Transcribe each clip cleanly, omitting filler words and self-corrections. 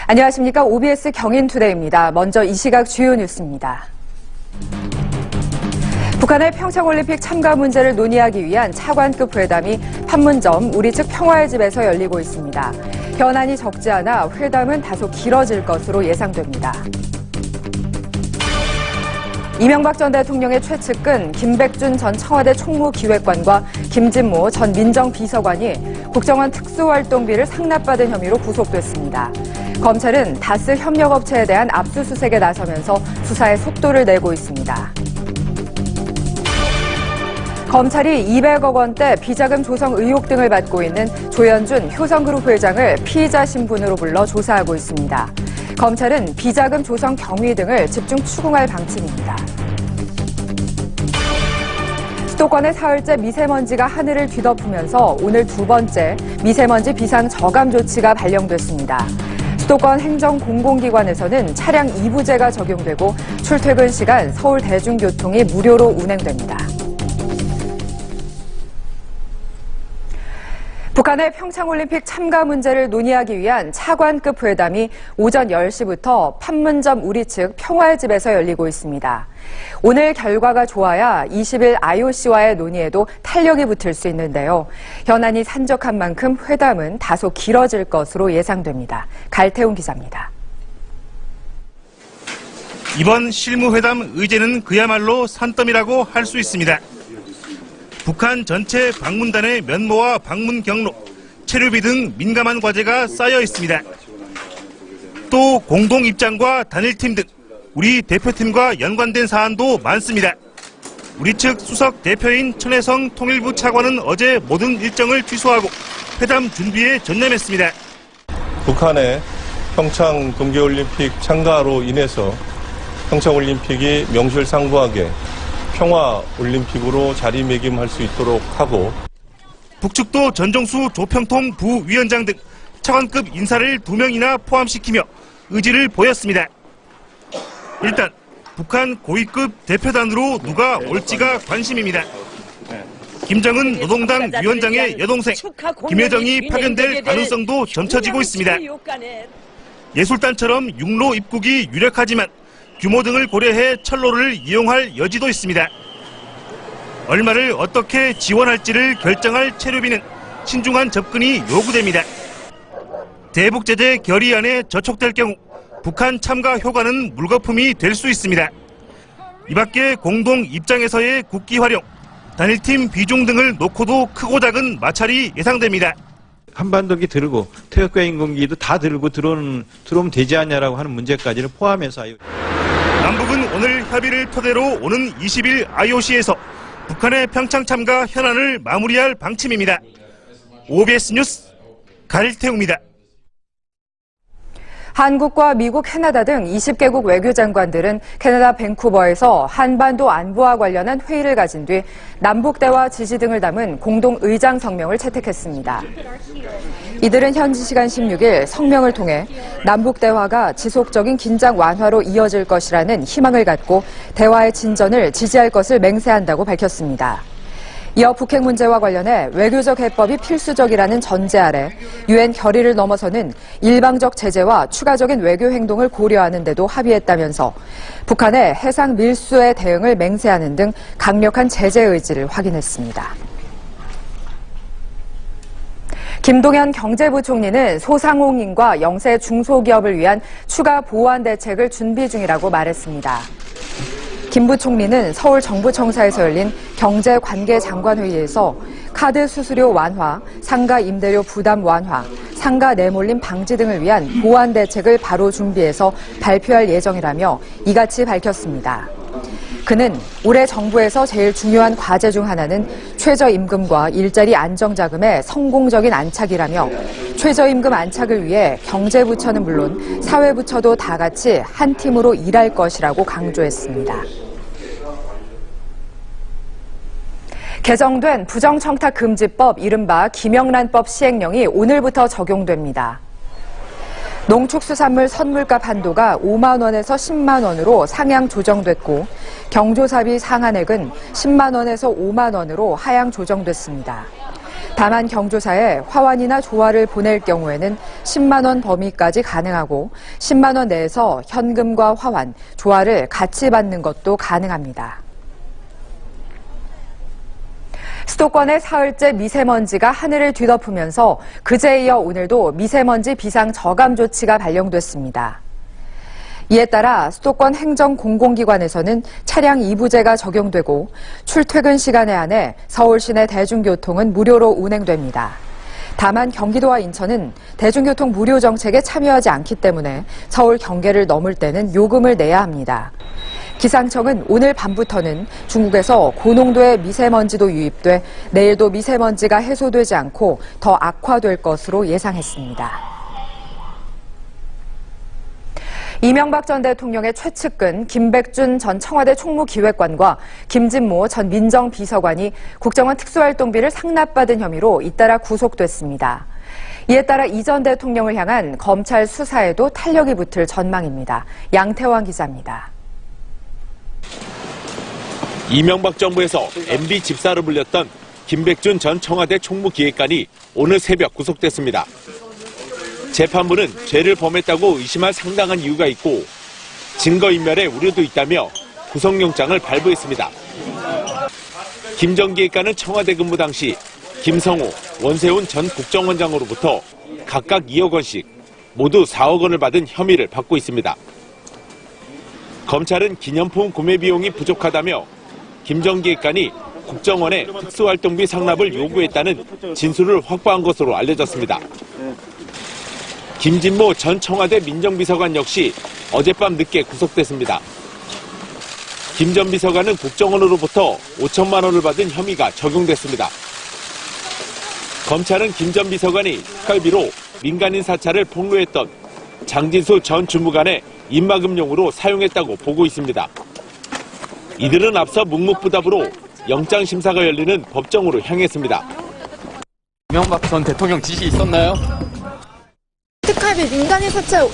안녕하십니까. OBS 경인투데이입니다. 먼저 이 시각 주요 뉴스입니다. 북한의 평창올림픽 참가 문제를 논의하기 위한 차관급 회담이 판문점 우리 측 평화의 집에서 열리고 있습니다. 현안이 적지 않아 회담은 다소 길어질 것으로 예상됩니다. 이명박 전 대통령의 최측근 김백준 전 청와대 총무기획관과 김진모 전 민정비서관이 국정원 특수활동비를 상납받은 혐의로 구속됐습니다. 검찰은 다스 협력업체에 대한 압수수색에 나서면서 수사에 속도를 내고 있습니다. 검찰이 200억 원대 비자금 조성 의혹 등을 받고 있는 조현준 효성그룹 회장을 피의자 신분으로 불러 조사하고 있습니다. 검찰은 비자금 조성 경위 등을 집중 추궁할 방침입니다. 수도권의 사흘째 미세먼지가 하늘을 뒤덮으면서 오늘 두 번째 미세먼지 비상 저감 조치가 발령됐습니다. 수도권 행정공공기관에서는 차량 2부제가 적용되고 출퇴근 시간 서울 대중교통이 무료로 운행됩니다. 북한의 평창올림픽 참가 문제를 논의하기 위한 차관급 회담이 오전 10시부터 판문점 우리 측 평화의 집에서 열리고 있습니다. 오늘 결과가 좋아야 20일 IOC와의 논의에도 탄력이 붙을 수 있는데요. 현안이 산적한 만큼 회담은 다소 길어질 것으로 예상됩니다. 갈태웅 기자입니다. 이번 실무회담 의제는 그야말로 산더미라고 할 수 있습니다. 북한 전체 방문단의 면모와 방문 경로, 체류비 등 민감한 과제가 쌓여 있습니다. 또 공동 입장과 단일팀 등 우리 대표팀과 연관된 사안도 많습니다. 우리 측 수석 대표인 천혜성 통일부 차관은 어제 모든 일정을 취소하고 회담 준비에 전념했습니다. 북한의 평창 동계올림픽 참가로 인해서 평창올림픽이 명실상부하게 평화올림픽으로 자리매김할 수 있도록 하고 북측도 전종수 조평통 부위원장 등 차관급 인사를 2명이나 포함시키며 의지를 보였습니다. 일단 북한 고위급 대표단으로 누가 올지가 관심입니다. 김정은 노동당 위원장의 여동생 김여정이 파견될 가능성도 점쳐지고 있습니다. 예술단처럼 육로 입국이 유력하지만 규모 등을 고려해 철로를 이용할 여지도 있습니다. 얼마를 어떻게 지원할지를 결정할 체류비는 신중한 접근이 요구됩니다. 대북제재 결의안에 저촉될 경우 북한 참가 효과는 물거품이 될 수 있습니다. 이 밖에 공동 입장에서의 국기 활용, 단일팀 비중 등을 놓고도 크고 작은 마찰이 예상됩니다. 한반도기 들고 태극과 인공기도 다 들고 들어오면 되지 않냐라고 하는 문제까지를 포함해서 남북은 오늘 협의를 토대로 오는 20일 IOC에서 북한의 평창 참가 현안을 마무리할 방침입니다. OBS 뉴스 갈태웅입니다. 한국과 미국, 캐나다 등 20개국 외교장관들은 캐나다 밴쿠버에서 한반도 안보와 관련한 회의를 가진 뒤 남북대화 지지 등을 담은 공동 의장 성명을 채택했습니다. 이들은 현지 시간 16일 성명을 통해 남북대화가 지속적인 긴장 완화로 이어질 것이라는 희망을 갖고 대화의 진전을 지지할 것을 맹세한다고 밝혔습니다. 이어 북핵 문제와 관련해 외교적 해법이 필수적이라는 전제 아래 유엔 결의를 넘어서는 일방적 제재와 추가적인 외교 행동을 고려하는 데도 합의했다면서 북한의 해상 밀수에 대응을 맹세하는 등 강력한 제재 의지를 확인했습니다. 김동연 경제부총리는 소상공인과 영세 중소기업을 위한 추가 보완 대책을 준비 중이라고 말했습니다. 김 부총리는 서울 정부청사에서 열린 경제관계장관회의에서 카드 수수료 완화, 상가 임대료 부담 완화, 상가 내몰림 방지 등을 위한 보완 대책을 바로 준비해서 발표할 예정이라며 이같이 밝혔습니다. 그는 올해 정부에서 제일 중요한 과제 중 하나는 최저임금과 일자리 안정자금의 성공적인 안착이라며 최저임금 안착을 위해 경제부처는 물론 사회부처도 다 같이 한 팀으로 일할 것이라고 강조했습니다. 개정된 부정청탁금지법 이른바 김영란법 시행령이 오늘부터 적용됩니다. 농축수산물 선물값 한도가 5만 원에서 10만 원으로 상향 조정됐고 경조사비 상한액은 10만 원에서 5만 원으로 하향 조정됐습니다. 다만 경조사에 화환이나 조화를 보낼 경우에는 10만 원 범위까지 가능하고 10만 원 내에서 현금과 화환, 조화를 같이 받는 것도 가능합니다. 수도권의 사흘째 미세먼지가 하늘을 뒤덮으면서 그제에 이어 오늘도 미세먼지 비상 저감 조치가 발령됐습니다. 이에 따라 수도권 행정공공기관에서는 차량 2부제가 적용되고 출퇴근 시간에 한해 서울 시내 대중교통은 무료로 운행됩니다. 다만 경기도와 인천은 대중교통 무료 정책에 참여하지 않기 때문에 서울 경계를 넘을 때는 요금을 내야 합니다. 기상청은 오늘 밤부터는 중국에서 고농도의 미세먼지도 유입돼 내일도 미세먼지가 해소되지 않고 더 악화될 것으로 예상했습니다. 이명박 전 대통령의 최측근 김백준 전 청와대 총무기획관과 김진모 전 민정비서관이 국정원 특수활동비를 상납받은 혐의로 잇따라 구속됐습니다. 이에 따라 이 전 대통령을 향한 검찰 수사에도 탄력이 붙을 전망입니다. 양태환 기자입니다. 이명박 정부에서 MB 집사로 불렸던 김백준 전 청와대 총무기획관이 오늘 새벽 구속됐습니다. 재판부는 죄를 범했다고 의심할 상당한 이유가 있고 증거인멸의 우려도 있다며 구속영장을 발부했습니다. 김 전 기획관은 청와대 근무 당시 김성호, 원세훈 전 국정원장으로부터 각각 2억 원씩 모두 4억 원을 받은 혐의를 받고 있습니다. 검찰은 기념품 구매 비용이 부족하다며 김 전 기획관이 국정원에 특수활동비 상납을 요구했다는 진술을 확보한 것으로 알려졌습니다. 김진모 전 청와대 민정비서관 역시 어젯밤 늦게 구속됐습니다. 김 전 비서관은 국정원으로부터 5천만 원을 받은 혐의가 적용됐습니다. 검찰은 김 전 비서관이 특활비로 민간인 사찰을 폭로했던 장진수 전 주무관의 입막음용으로 사용했다고 보고 있습니다. 이들은 앞서 묵묵부답으로 영장심사가 열리는 법정으로 향했습니다. 이명박 전 대통령 지시 있었나요? 특활비 민간인 사찰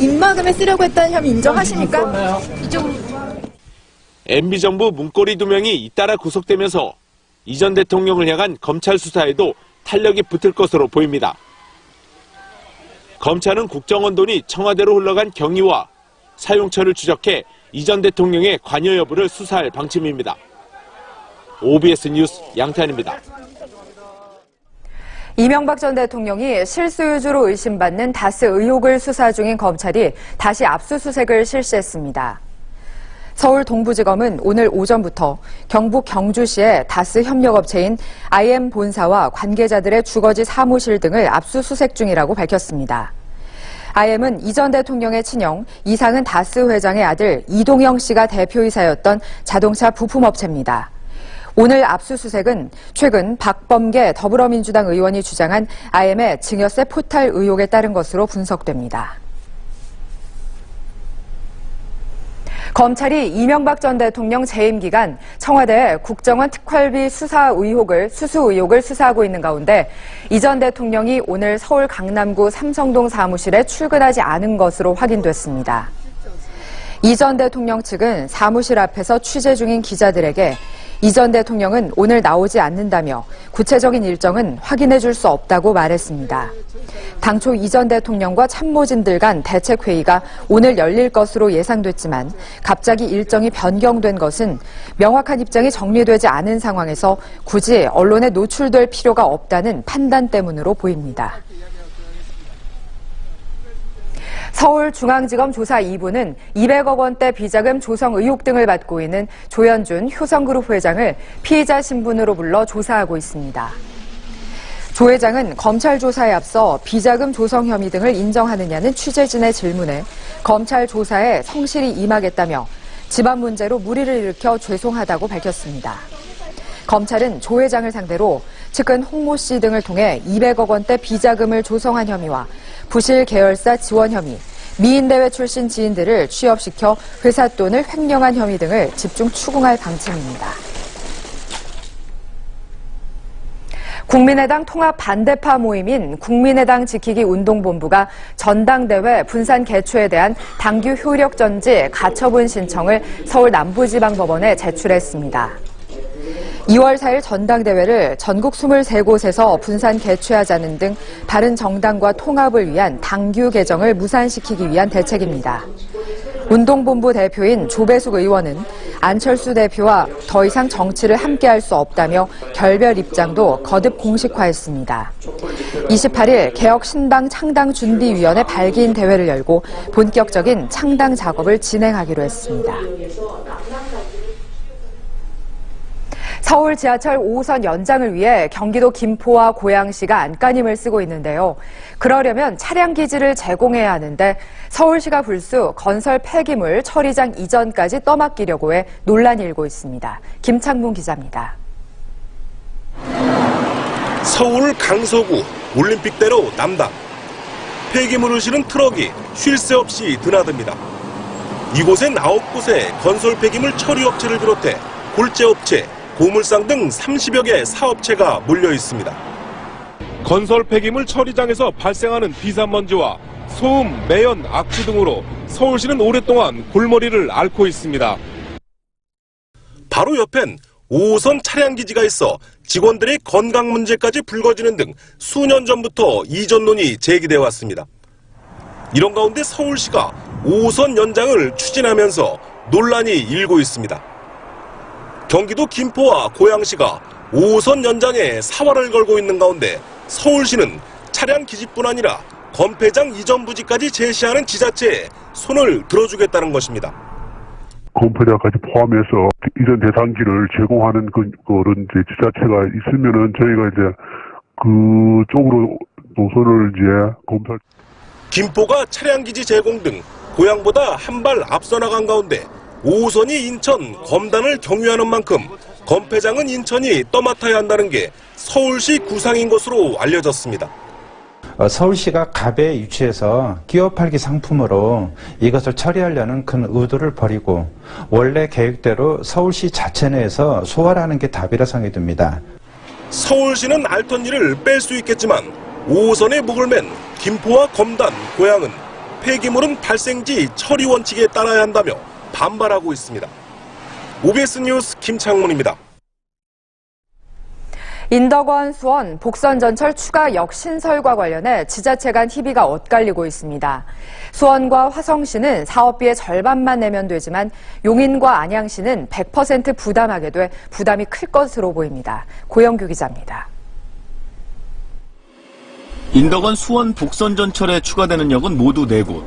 입막음에 쓰려고 했다는 혐의 인정하십니까? MB정부 문고리 2명이 잇따라 구속되면서 이 전 대통령을 향한 검찰 수사에도 탄력이 붙을 것으로 보입니다. 검찰은 국정원 돈이 청와대로 흘러간 경위와 사용처를 추적해 이 전 대통령의 관여 여부를 수사할 방침입니다. OBS 뉴스 양태환입니다. 이명박 전 대통령이 실수유주로 의심받는 다스 의혹을 수사 중인 검찰이 다시 압수수색을 실시했습니다. 서울 동부지검은 오늘 오전부터 경북 경주시의 다스 협력업체인 IM 본사와 관계자들의 주거지 사무실 등을 압수수색 중이라고 밝혔습니다. IM은 이 전 대통령의 친형 이상은 다스 회장의 아들 이동영 씨가 대표이사였던 자동차 부품업체입니다. 오늘 압수수색은 최근 박범계 더불어민주당 의원이 주장한 IM의 증여세 포탈 의혹에 따른 것으로 분석됩니다. 검찰이 이명박 전 대통령 재임 기간 청와대 국정원 특활비 수수 의혹을 수사하고 있는 가운데 이 전 대통령이 오늘 서울 강남구 삼성동 사무실에 출근하지 않은 것으로 확인됐습니다. 이 전 대통령 측은 사무실 앞에서 취재 중인 기자들에게 이 전 대통령은 오늘 나오지 않는다며 구체적인 일정은 확인해 줄 수 없다고 말했습니다. 당초 이 전 대통령과 참모진들 간 대책회의가 오늘 열릴 것으로 예상됐지만 갑자기 일정이 변경된 것은 명확한 입장이 정리되지 않은 상황에서 굳이 언론에 노출될 필요가 없다는 판단 때문으로 보입니다. 서울중앙지검 조사 2부는 200억 원대 비자금 조성 의혹 등을 받고 있는 조현준 효성그룹 회장을 피의자 신분으로 불러 조사하고 있습니다. 조 회장은 검찰 조사에 앞서 비자금 조성 혐의 등을 인정하느냐는 취재진의 질문에 검찰 조사에 성실히 임하겠다며 집안 문제로 무리를 일으켜 죄송하다고 밝혔습니다. 검찰은 조 회장을 상대로 측근 홍모 씨 등을 통해 200억 원대 비자금을 조성한 혐의와 부실 계열사 지원 혐의, 미인대회 출신 지인들을 취업시켜 회사 돈을 횡령한 혐의 등을 집중 추궁할 방침입니다. 국민의당 통합 반대파 모임인 국민의당 지키기 운동본부가 전당대회 분산 개최에 대한 당규 효력 정지 가처분 신청을 서울 남부지방법원에 제출했습니다. 2월 4일 전당대회를 전국 23곳에서 분산 개최하자는 등 바른 정당과 통합을 위한 당규 개정을 무산시키기 위한 대책입니다. 운동본부 대표인 조배숙 의원은 안철수 대표와 더 이상 정치를 함께할 수 없다며 결별 입장도 거듭 공식화했습니다. 28일 개혁신당 창당준비위원회 발기인 대회를 열고 본격적인 창당 작업을 진행하기로 했습니다. 서울 지하철 5호선 연장을 위해 경기도 김포와 고양시가 안간힘을 쓰고 있는데요. 그러려면 차량 기지를 제공해야 하는데 서울시가 불수 건설 폐기물 처리장 이전까지 떠맡기려고 해 논란이 일고 있습니다. 김창문 기자입니다. 서울 강서구 올림픽대로 남당. 폐기물을 실은 트럭이 쉴 새 없이 드나듭니다. 이곳엔 9곳의 건설 폐기물 처리업체를 비롯해 골재업체, 고물상 등 30여 개 사업체가 몰려 있습니다. 건설 폐기물 처리장에서 발생하는 비산먼지와 소음, 매연, 악취 등으로 서울시는 오랫동안 골머리를 앓고 있습니다. 바로 옆엔 5호선 차량기지가 있어 직원들의 건강 문제까지 불거지는 등 수년 전부터 이전론이 제기돼 왔습니다. 이런 가운데 서울시가 5호선 연장을 추진하면서 논란이 일고 있습니다. 경기도 김포와 고양시가 5호선 연장에 사활을 걸고 있는 가운데 서울시는 차량 기지뿐 아니라 건폐장 이전 부지까지 제시하는 지자체에 손을 들어주겠다는 것입니다. 건폐장까지 포함해서 이전 대상지를 제공하는 그런 이제 지자체가 있으면은 저희가 이제 그쪽으로 노선을 이제 검토할. 김포가 차량 기지 제공 등 고향보다 한 발 앞서 나간 가운데 5호선이 인천, 검단을 경유하는 만큼 건폐장은 인천이 떠맡아야 한다는 게 서울시 구상인 것으로 알려졌습니다. 서울시가 갑에 유치해서 끼워 팔기 상품으로 이것을 처리하려는 큰 의도를 버리고 원래 계획대로 서울시 자체 내에서 소화하는 게 답이라 생각이 듭니다. 서울시는 알턴 일을 뺄 수 있겠지만 5호선에 목을 맨 김포와 검단, 고향은 폐기물은 발생지 처리 원칙에 따라야 한다며 반발하고 있습니다. OBS 뉴스 김창문입니다. 인덕원, 수원, 복선전철 추가 역신설과 관련해 지자체 간 희비가 엇갈리고 있습니다. 수원과 화성시는 사업비의 절반만 내면 되지만 용인과 안양시는 100% 부담하게 돼 부담이 클 것으로 보입니다. 고영규 기자입니다. 인덕원, 수원, 복선전철에 추가되는 역은 모두 4곳.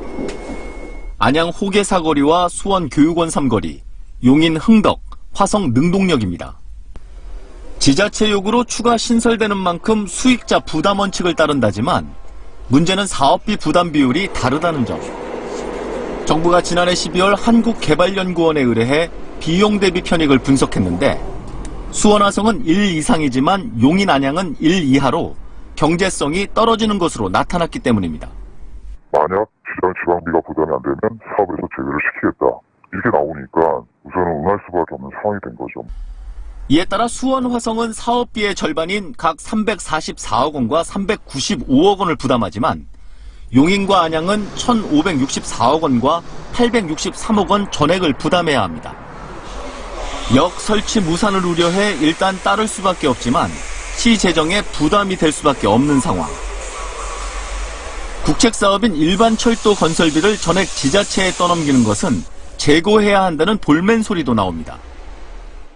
안양 호계 사거리와 수원 교육원 3거리, 용인 흥덕, 화성 능동역입니다. 지자체 요구로 추가 신설되는 만큼 수익자 부담 원칙을 따른다지만 문제는 사업비 부담 비율이 다르다는 점. 정부가 지난해 12월 한국개발연구원에 의뢰해 비용 대비 편익을 분석했는데 수원 화성은 1 이상이지만 용인 안양은 1 이하로 경제성이 떨어지는 것으로 나타났기 때문입니다. 만약 시장 지방비가 부담이 안 되면 사업에서 제외를 시키겠다. 이렇게 나오니까 우선은 응할 수밖에 없는 상황이 된 거죠. 이에 따라 수원 화성은 사업비의 절반인 각 344억 원과 395억 원을 부담하지만 용인과 안양은 1,564억 원과 863억 원 전액을 부담해야 합니다. 역 설치 무산을 우려해 일단 따를 수밖에 없지만 시 재정에 부담이 될 수밖에 없는 상황. 국책사업인 일반 철도 건설비를 전액 지자체에 떠넘기는 것은 재고해야 한다는 볼멘 소리도 나옵니다.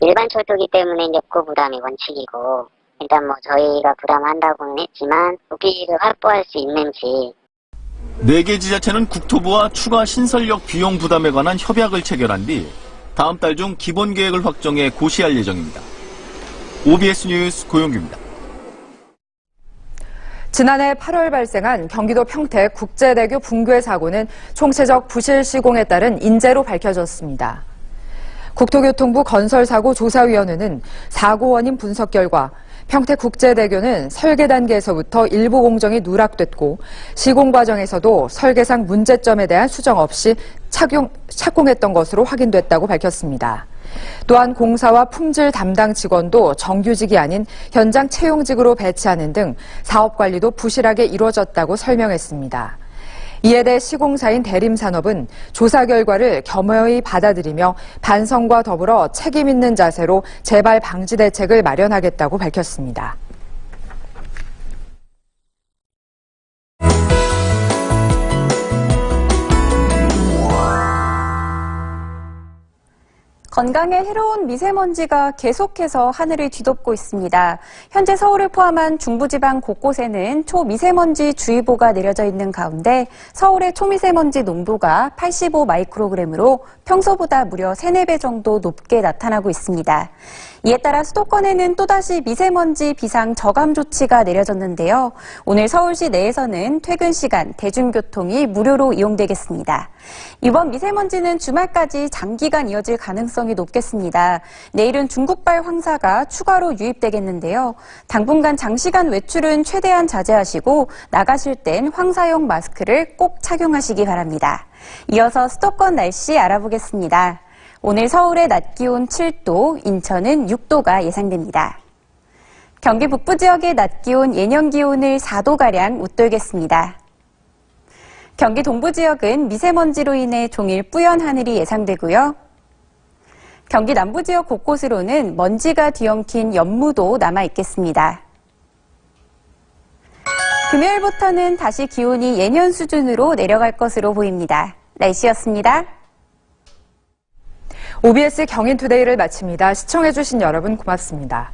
일반 철도기 때문에 냈고 부담이 원칙이고 일단 저희가 부담한다고는 했지만 부피를 확보할 수 있는지. 4개 지자체는 국토부와 추가 신설역 비용 부담에 관한 협약을 체결한 뒤 다음 달 중 기본 계획을 확정해 고시할 예정입니다. OBS 뉴스 고용규입니다. 지난해 8월 발생한 경기도 평택 국제대교 붕괴 사고는 총체적 부실 시공에 따른 인재로 밝혀졌습니다. 국토교통부 건설사고조사위원회는 사고 원인 분석 결과 평택국제대교는 설계 단계에서부터 일부 공정이 누락됐고 시공 과정에서도 설계상 문제점에 대한 수정 없이 착공했던 것으로 확인됐다고 밝혔습니다. 또한 공사와 품질 담당 직원도 정규직이 아닌 현장 채용직으로 배치하는 등 사업 관리도 부실하게 이루어졌다고 설명했습니다. 이에 대해 시공사인 대림산업은 조사 결과를 겸허히 받아들이며 반성과 더불어 책임 있는 자세로 재발 방지 대책을 마련하겠다고 밝혔습니다. 건강에 해로운 미세먼지가 계속해서 하늘을 뒤덮고 있습니다. 현재 서울을 포함한 중부지방 곳곳에는 초미세먼지 주의보가 내려져 있는 가운데 서울의 초미세먼지 농도가 85 마이크로그램으로 평소보다 무려 3, 4배 정도 높게 나타나고 있습니다. 이에 따라 수도권에는 또다시 미세먼지 비상 저감 조치가 내려졌는데요. 오늘 서울시 내에서는 퇴근 시간 대중교통이 무료로 이용되겠습니다. 이번 미세먼지는 주말까지 장기간 이어질 가능성이 높겠습니다. 내일은 중국발 황사가 추가로 유입되겠는데요. 당분간 장시간 외출은 최대한 자제하시고 나가실 땐 황사용 마스크를 꼭 착용하시기 바랍니다. 이어서 수도권 날씨 알아보겠습니다. 오늘 서울의 낮 기온 7도, 인천은 6도가 예상됩니다. 경기 북부 지역의 낮 기온 예년 기온을 4도가량 웃돌겠습니다. 경기 동부 지역은 미세먼지로 인해 종일 뿌연 하늘이 예상되고요. 경기 남부 지역 곳곳으로는 먼지가 뒤엉킨 연무도 남아있겠습니다. 금요일부터는 다시 기온이 예년 수준으로 내려갈 것으로 보입니다. 날씨였습니다. OBS 경인투데이를 마칩니다. 시청해주신 여러분 고맙습니다.